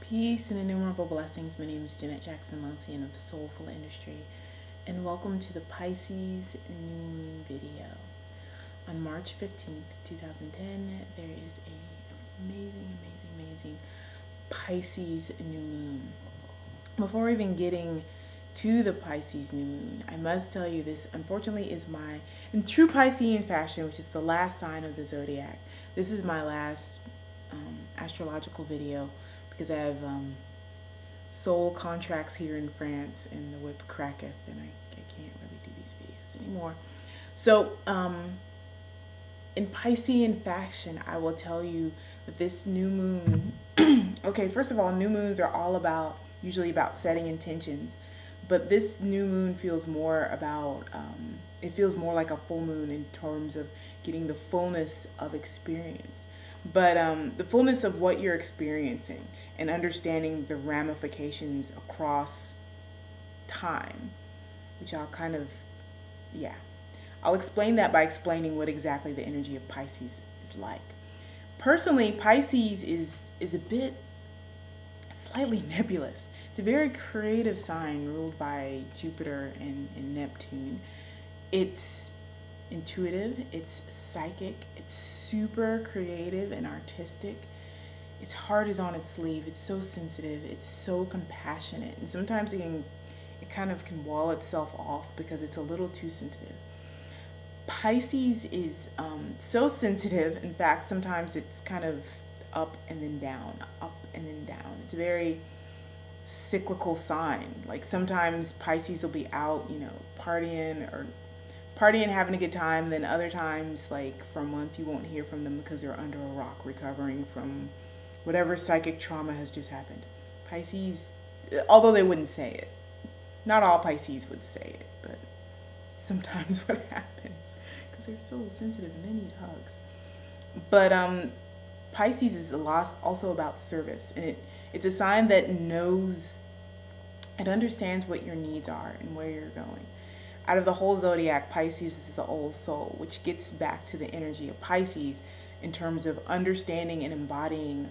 Peace and innumerable blessings. My name is Jeanette Jackson Muncie of Soulful Industry, and welcome to the Pisces New Moon video. On March 15th, 2010, there is a amazing Pisces New Moon. Before even getting to the Pisces New Moon, I must tell you this, unfortunately, is my, in true Piscean fashion, which is the last sign of the zodiac, this is my last astrological video because I have soul contracts here in France and the whip cracketh and I can't really do these videos anymore. So in Piscean fashion, I will tell you that this new moon, okay, first of all, new moons are all about, usually about setting intentions, but this new moon feels more about, it feels more like a full moon in terms of getting the fullness of experience. But the fullness of what you're experiencing and understanding the ramifications across time, which I'll kind of, I'll explain that by explaining what exactly the energy of Pisces is like. Personally, Pisces is a bit slightly nebulous. It's a very creative sign ruled by Jupiter and Neptune. It's intuitive, it's psychic, it's super creative and artistic. Its heart is on its sleeve. It's so sensitive, it's so compassionate, and sometimes it kind of can wall itself off because it's a little too sensitive. Pisces is so sensitive, in fact sometimes it's kind of up and then down, up and then down. It's a very cyclical sign. Like sometimes Pisces will be out, partying, having a good time. Then other times, like for a month, you won't hear from them because they're under a rock recovering from whatever psychic trauma has just happened. Pisces, although they wouldn't say it, not all Pisces would say it, but sometimes what happens because they're so sensitive and they need hugs. But Pisces is also about service, and it's a sign that knows, it understands what your needs are and where you're going. Out of the whole zodiac, Pisces is the old soul, which gets back to the energy of Pisces in terms of understanding and embodying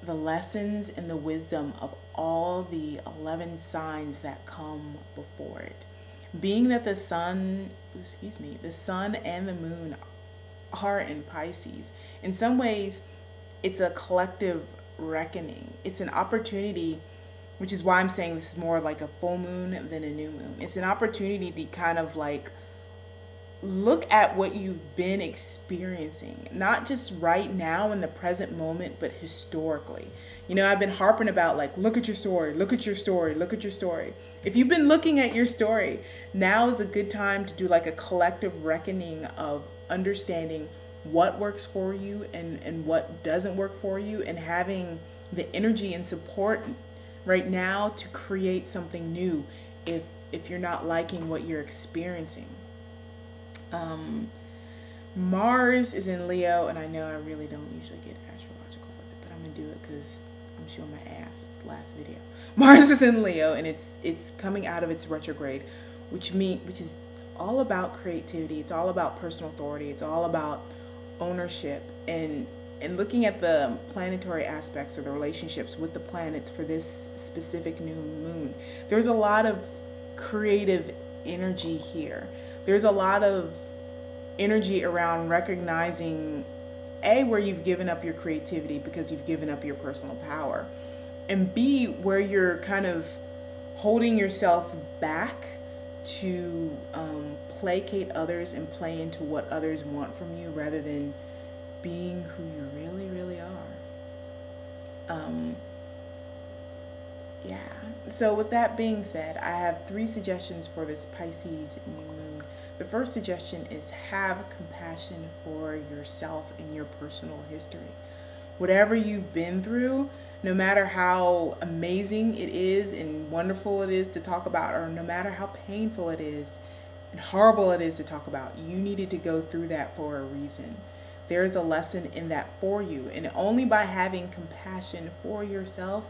the lessons and the wisdom of all the 11 signs that come before it. Being that the sun and the moon are in Pisces, in some ways, it's a collective reckoning. It's an opportunity, which is why I'm saying this is more like a full moon than a new moon. It's an opportunity to kind of like look at what you've been experiencing, not just right now in the present moment, but historically. I've been harping about like, look at your story, look at your story, look at your story. If you've been looking at your story, now is a good time to do like a collective reckoning of understanding what works for you and what doesn't work for you, and having the energy and support right now to create something new if you're not liking what you're experiencing. Mars is in Leo, and I know I really don't usually get astrological with it, but I'm gonna do it because I'm showing my ass. It's the last video. Mars is in Leo, and it's coming out of its retrograde, which is all about creativity. It's all about personal authority. It's all about ownership and looking at the planetary aspects or the relationships with the planets for this specific new moon. There's a lot of creative energy here. There's a lot of energy around recognizing where you've given up your creativity because you've given up your personal power, and B, where you're kind of holding yourself back to placate others and play into what others want from you rather than being who you really are. So with that being said, I have 3 suggestions for this Pisces new moon. The first suggestion is have compassion for yourself and your personal history. Whatever you've been through, no matter how amazing it is and wonderful it is to talk about, or no matter how painful it is and horrible it is to talk about, you needed to go through that for a reason. There's a lesson in that for you, and only by having compassion for yourself,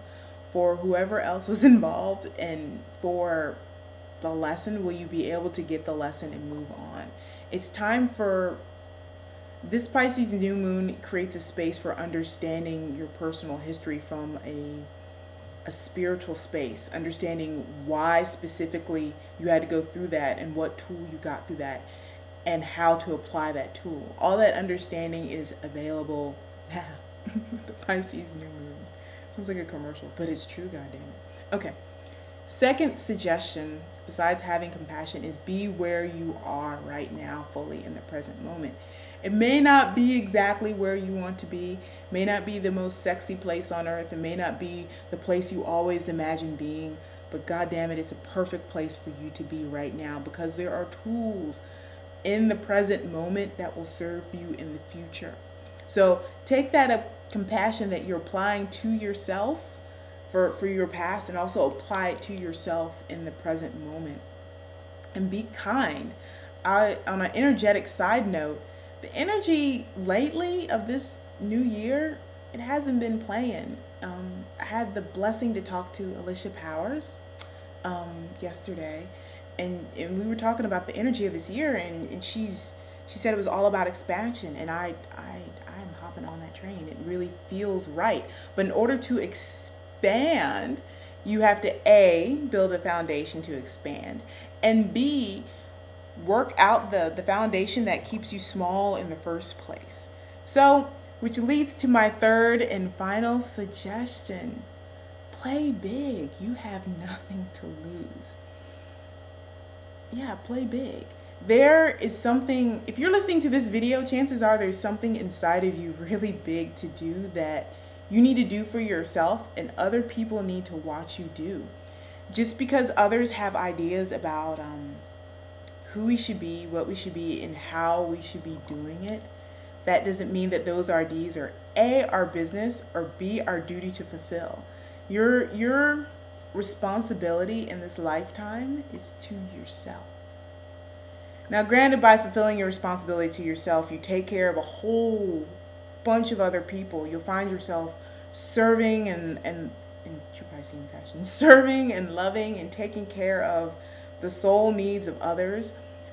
for whoever else was involved, and for the lesson will you be able to get the lesson and move on. It's time for this Pisces new moon creates a space for understanding your personal history from a a spiritual space, understanding why specifically you had to go through that and what tool you got through that and how to apply that tool. All that understanding is available now. The Pisces new moon. Sounds like a commercial, but it's true, goddammit. Okay. Second suggestion, besides having compassion, is be where you are right now, fully in the present moment. It may not be exactly where you want to be, may not be the most sexy place on earth, it may not be the place you always imagine being, but god damn it, it's a perfect place for you to be right now, because there are tools in the present moment that will serve you in the future. So take that compassion that you're applying to yourself for your past, and also apply it to yourself in the present moment. And be kind. On an energetic side note, the energy lately of this new year, it hasn't been playing. I had the blessing to talk to Alicia Powers yesterday, and we were talking about the energy of this year, and she said it was all about expansion, and I'm hopping on that train. It really feels right. But in order to expand, you have to A, build a foundation to expand, and B, work out the foundation that keeps you small in the first place. So, which leads to my third and final suggestion. Play big. You have nothing to lose. Yeah, play big. There is something, if you're listening to this video, chances are there's something inside of you really big to do that you need to do for yourself, and other people need to watch you do. Just because others have ideas about who we should be, what we should be, and how we should be doing it, that doesn't mean that those ideas are A, our business, or B, our duty to fulfill. Your responsibility in this lifetime is to yourself. Now, granted, by fulfilling your responsibility to yourself, you take care of a whole bunch of other people. You'll find yourself serving and you're probably seeing fashion, serving and loving and taking care of the soul needs of others.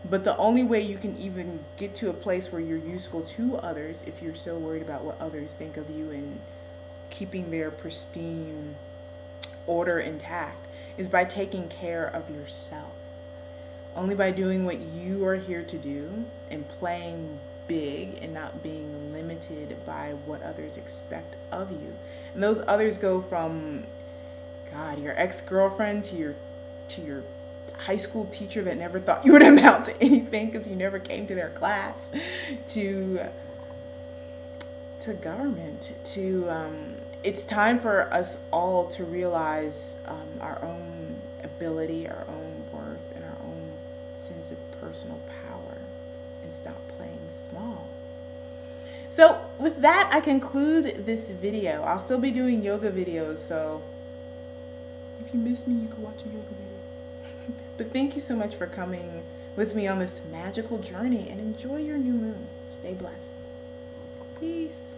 But the only way you can even get to a place where you're useful to others, if you're so worried about what others think of you and keeping their pristine order intact, is by taking care of yourself. Only by doing what you are here to do and playing big and not being limited by what others expect of you. And those others go from, God, your ex-girlfriend to your high school teacher that never thought you would amount to anything because you never came to their class, to government, to it's time for us all to realize our own ability, our own worth, and our own sense of personal power, and stop playing small. So with that, I conclude this video. I'll still be doing yoga videos, so if you miss me, you can watch a yoga video. But thank you so much for coming with me on this magical journey, and enjoy your new moon. Stay blessed. Peace.